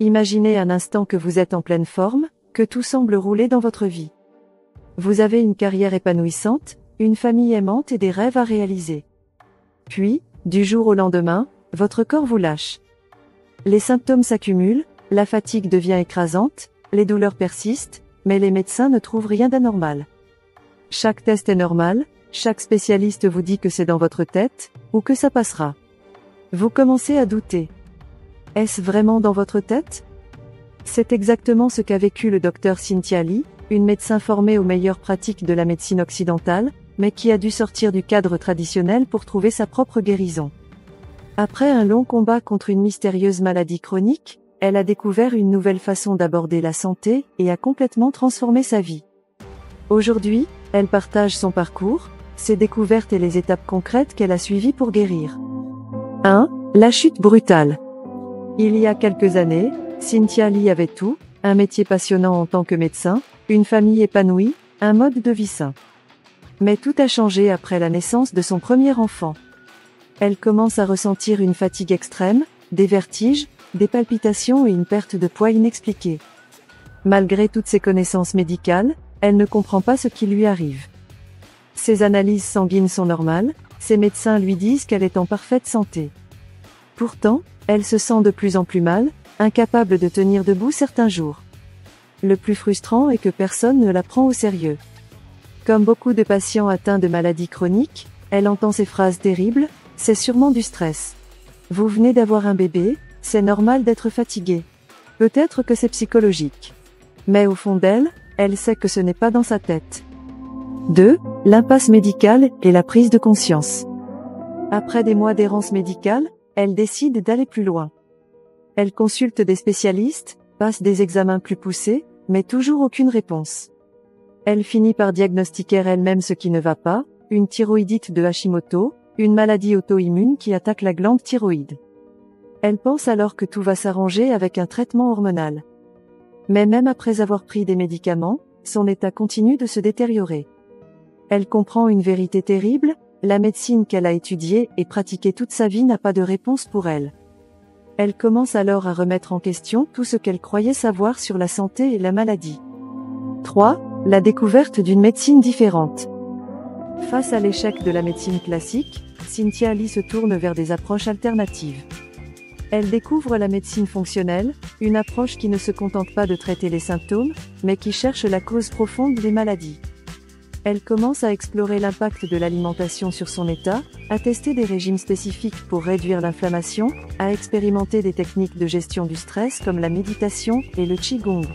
Imaginez un instant que vous êtes en pleine forme, que tout semble rouler dans votre vie. Vous avez une carrière épanouissante, une famille aimante et des rêves à réaliser. Puis, du jour au lendemain, votre corps vous lâche. Les symptômes s'accumulent, la fatigue devient écrasante, les douleurs persistent, mais les médecins ne trouvent rien d'anormal. Chaque test est normal, chaque spécialiste vous dit que c'est dans votre tête, ou que ça passera. Vous commencez à douter. Est-ce vraiment dans votre tête? C'est exactement ce qu'a vécu le docteur Cynthia Lee, une médecin formée aux meilleures pratiques de la médecine occidentale, mais qui a dû sortir du cadre traditionnel pour trouver sa propre guérison. Après un long combat contre une mystérieuse maladie chronique, elle a découvert une nouvelle façon d'aborder la santé et a complètement transformé sa vie. Aujourd'hui, elle partage son parcours, ses découvertes et les étapes concrètes qu'elle a suivies pour guérir. 1. La chute brutale. Il y a quelques années, Cynthia Lee avait tout, un métier passionnant en tant que médecin, une famille épanouie, un mode de vie sain. Mais tout a changé après la naissance de son premier enfant. Elle commence à ressentir une fatigue extrême, des vertiges, des palpitations et une perte de poids inexpliquée. Malgré toutes ses connaissances médicales, elle ne comprend pas ce qui lui arrive. Ses analyses sanguines sont normales, ses médecins lui disent qu'elle est en parfaite santé. Pourtant, elle se sent de plus en plus mal, incapable de tenir debout certains jours. Le plus frustrant est que personne ne la prend au sérieux. Comme beaucoup de patients atteints de maladies chroniques, elle entend ces phrases terribles, « C'est sûrement du stress. Vous venez d'avoir un bébé, c'est normal d'être fatigué. Peut-être que c'est psychologique. » Mais au fond d'elle, elle sait que ce n'est pas dans sa tête. 2. L'impasse médicale et la prise de conscience. Après des mois d'errance médicale, elle décide d'aller plus loin. Elle consulte des spécialistes, passe des examens plus poussés, mais toujours aucune réponse. Elle finit par diagnostiquer elle-même ce qui ne va pas, une thyroïdite de Hashimoto, une maladie auto-immune qui attaque la glande thyroïde. Elle pense alors que tout va s'arranger avec un traitement hormonal. Mais même après avoir pris des médicaments, son état continue de se détériorer. Elle comprend une vérité terrible, la médecine qu'elle a étudiée et pratiquée toute sa vie n'a pas de réponse pour elle. Elle commence alors à remettre en question tout ce qu'elle croyait savoir sur la santé et la maladie. 3. La découverte d'une médecine différente. Face à l'échec de la médecine classique, Cynthia Lee se tourne vers des approches alternatives. Elle découvre la médecine fonctionnelle, une approche qui ne se contente pas de traiter les symptômes, mais qui cherche la cause profonde des maladies. Elle commence à explorer l'impact de l'alimentation sur son état, à tester des régimes spécifiques pour réduire l'inflammation, à expérimenter des techniques de gestion du stress comme la méditation et le Qigong.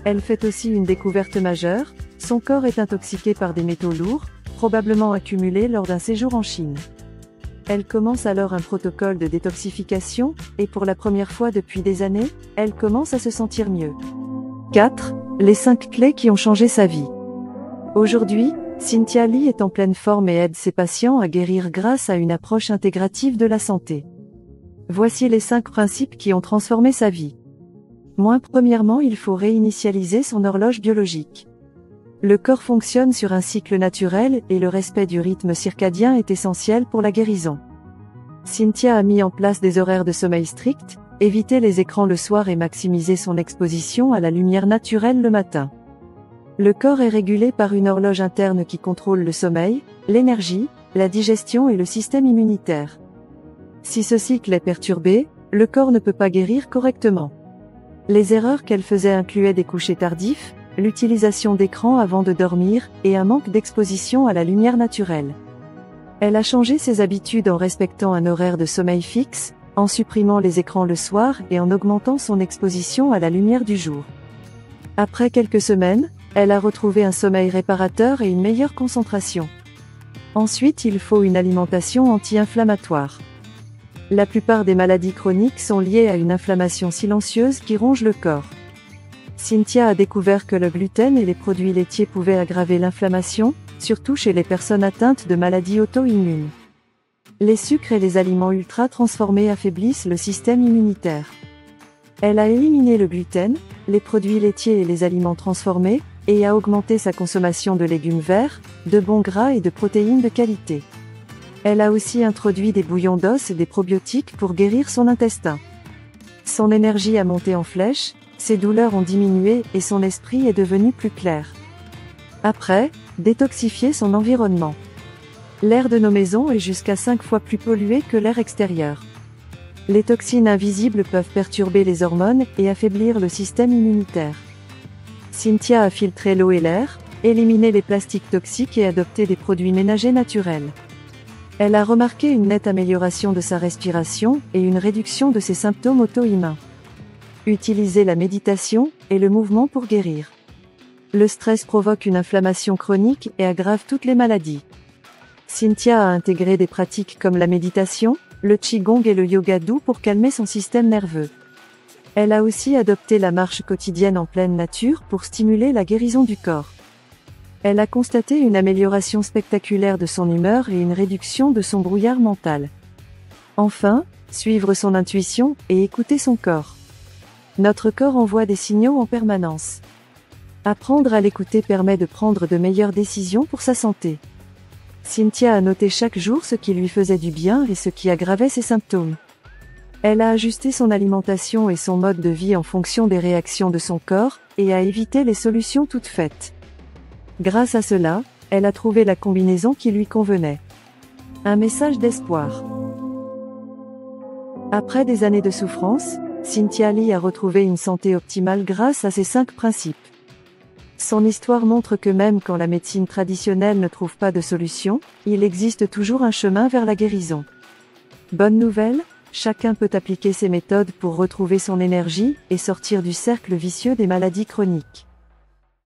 Elle fait aussi une découverte majeure, son corps est intoxiqué par des métaux lourds, probablement accumulés lors d'un séjour en Chine. Elle commence alors un protocole de détoxification, et pour la première fois depuis des années, elle commence à se sentir mieux. 4. Les 5 clés qui ont changé sa vie. Aujourd'hui, Cynthia Lee est en pleine forme et aide ses patients à guérir grâce à une approche intégrative de la santé. Voici les 5 principes qui ont transformé sa vie. Premièrement, il faut réinitialiser son horloge biologique. Le corps fonctionne sur un cycle naturel et le respect du rythme circadien est essentiel pour la guérison. Cynthia a mis en place des horaires de sommeil stricts, éviter les écrans le soir et maximiser son exposition à la lumière naturelle le matin. Le corps est régulé par une horloge interne qui contrôle le sommeil, l'énergie, la digestion et le système immunitaire. Si ce cycle est perturbé, le corps ne peut pas guérir correctement. Les erreurs qu'elle faisait incluaient des couchers tardifs, l'utilisation d'écrans avant de dormir et un manque d'exposition à la lumière naturelle. Elle a changé ses habitudes en respectant un horaire de sommeil fixe, en supprimant les écrans le soir et en augmentant son exposition à la lumière du jour. Après quelques semaines, elle a retrouvé un sommeil réparateur et une meilleure concentration. Ensuite, il faut une alimentation anti-inflammatoire. La plupart des maladies chroniques sont liées à une inflammation silencieuse qui ronge le corps. Cynthia a découvert que le gluten et les produits laitiers pouvaient aggraver l'inflammation, surtout chez les personnes atteintes de maladies auto-immunes. Les sucres et les aliments ultra transformés affaiblissent le système immunitaire. Elle a éliminé le gluten, les produits laitiers et les aliments transformés, et a augmenté sa consommation de légumes verts, de bons gras et de protéines de qualité. Elle a aussi introduit des bouillons d'os et des probiotiques pour guérir son intestin. Son énergie a monté en flèche, ses douleurs ont diminué et son esprit est devenu plus clair. Après, détoxifier son environnement. L'air de nos maisons est jusqu'à 5 fois plus pollué que l'air extérieur. Les toxines invisibles peuvent perturber les hormones et affaiblir le système immunitaire. Cynthia a filtré l'eau et l'air, éliminé les plastiques toxiques et adopté des produits ménagers naturels. Elle a remarqué une nette amélioration de sa respiration et une réduction de ses symptômes auto-immuns. Utilisez la méditation et le mouvement pour guérir. Le stress provoque une inflammation chronique et aggrave toutes les maladies. Cynthia a intégré des pratiques comme la méditation, le qigong et le yoga doux pour calmer son système nerveux. Elle a aussi adopté la marche quotidienne en pleine nature pour stimuler la guérison du corps. Elle a constaté une amélioration spectaculaire de son humeur et une réduction de son brouillard mental. Enfin, suivre son intuition et écouter son corps. Notre corps envoie des signaux en permanence. Apprendre à l'écouter permet de prendre de meilleures décisions pour sa santé. Cynthia a noté chaque jour ce qui lui faisait du bien et ce qui aggravait ses symptômes. Elle a ajusté son alimentation et son mode de vie en fonction des réactions de son corps, et a évité les solutions toutes faites. Grâce à cela, elle a trouvé la combinaison qui lui convenait. Un message d'espoir. Après des années de souffrance, Cynthia Lee a retrouvé une santé optimale grâce à ces 5 principes. Son histoire montre que même quand la médecine traditionnelle ne trouve pas de solution, il existe toujours un chemin vers la guérison. Bonne nouvelle, chacun peut appliquer ces méthodes pour retrouver son énergie et sortir du cercle vicieux des maladies chroniques.